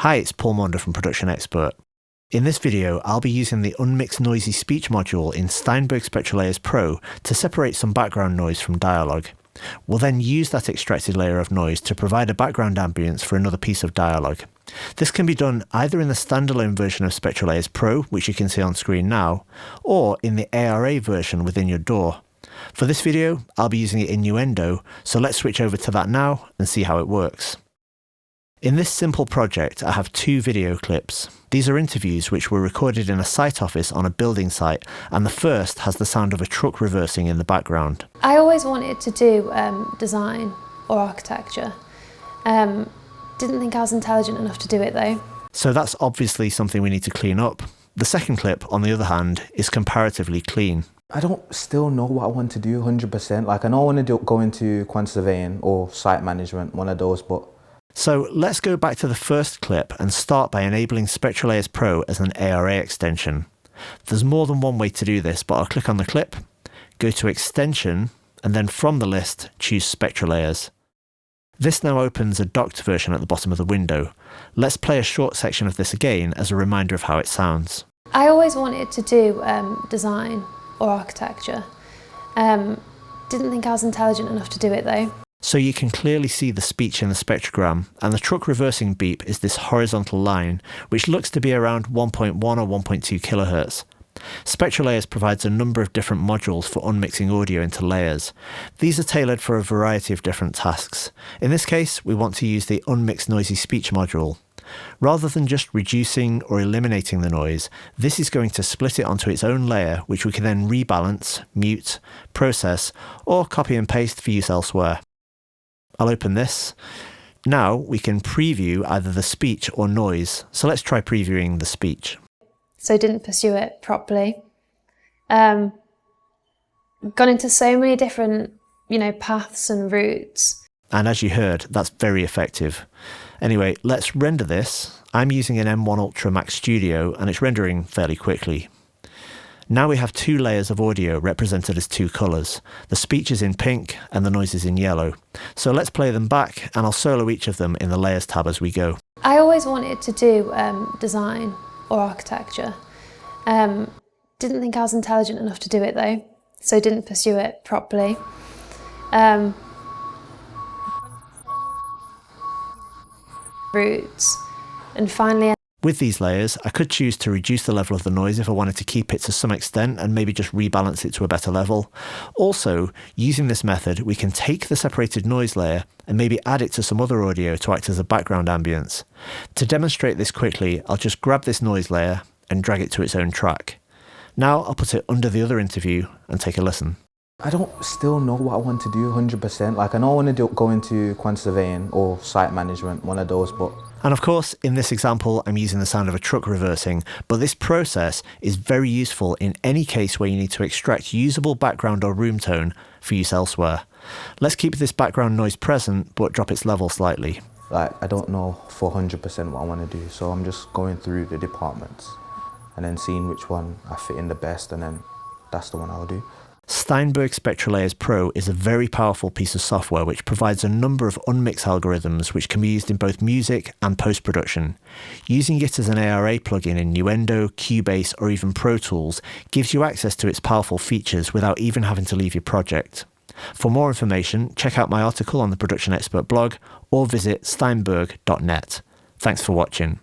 Hi, it's Paul Maunder from Production Expert. In this video, I'll be using the Unmix Noisy Speech module in Steinberg SpectraLayers Pro to separate some background noise from dialogue. We'll then use that extracted layer of noise to provide a background ambience for another piece of dialogue. This can be done either in the standalone version of SpectraLayers Pro, which you can see on screen now, or in the ARA version within your DAW. For this video, I'll be using it in Nuendo, so let's switch over to that now and see how it works. In this simple project, I have two video clips. These are interviews which were recorded in a site office on a building site, and the first has the sound of a truck reversing in the background. I always wanted to do design or architecture. Didn't think I was intelligent enough to do it though. So that's obviously something we need to clean up. The second clip, on the other hand, is comparatively clean. I don't still know what I want to do 100%. Like I know I want to go into quantity surveying or site management, one of those, but So let's go back to the first clip and start by enabling SpectraLayers Pro as an ARA extension. There's more than one way to do this, but I'll click on the clip, go to Extension, and then from the list, choose SpectraLayers. This now opens a docked version at the bottom of the window. Let's play a short section of this again as a reminder of how it sounds. I always wanted to do design or architecture. Didn't think I was intelligent enough to do it though. So you can clearly see the speech in the spectrogram, and the truck reversing beep is this horizontal line, which looks to be around 1.1 or 1.2 kHz. SpectraLayers provides a number of different modules for unmixing audio into layers. These are tailored for a variety of different tasks. In this case, we want to use the Unmix Noisy Speech module. Rather than just reducing or eliminating the noise, this is going to split it onto its own layer, which we can then rebalance, mute, process, or copy and paste for use elsewhere. I'll open this. Now we can preview either the speech or noise. So let's try previewing the speech. So didn't pursue it properly. Gone into so many different, paths and routes. And as you heard, that's very effective. Anyway, let's render this. I'm using an M1 Ultra Max Studio and it's rendering fairly quickly. Now we have two layers of audio represented as two colours. The speech is in pink and the noise is in yellow. So let's play them back and I'll solo each of them in the Layers tab as we go. I always wanted to do design or architecture. Didn't think I was intelligent enough to do it though, so didn't pursue it properly. Roots, and finally with these layers, I could choose to reduce the level of the noise if I wanted to keep it to some extent and maybe just rebalance it to a better level. Also, using this method, we can take the separated noise layer and maybe add it to some other audio to act as a background ambience. To demonstrate this quickly, I'll just grab this noise layer and drag it to its own track. Now I'll put it under the other interview and take a listen. I don't still know what I want to do 100%. Like I know I want to go into quantity surveying or site management, one of those, but and of course, in this example, I'm using the sound of a truck reversing, but this process is very useful in any case where you need to extract usable background or room tone for use elsewhere. Let's keep this background noise present, but drop its level slightly. Like I don't know for 100% what I want to do, so I'm just going through the departments and then seeing which one I fit in the best, and then that's the one I'll do. Steinberg SpectraLayers Pro is a very powerful piece of software which provides a number of unmix algorithms which can be used in both music and post-production. Using it as an ARA plugin in Nuendo, Cubase or even Pro Tools gives you access to its powerful features without even having to leave your project. For more information, check out my article on the Production Expert blog or visit steinberg.net. Thanks for watching.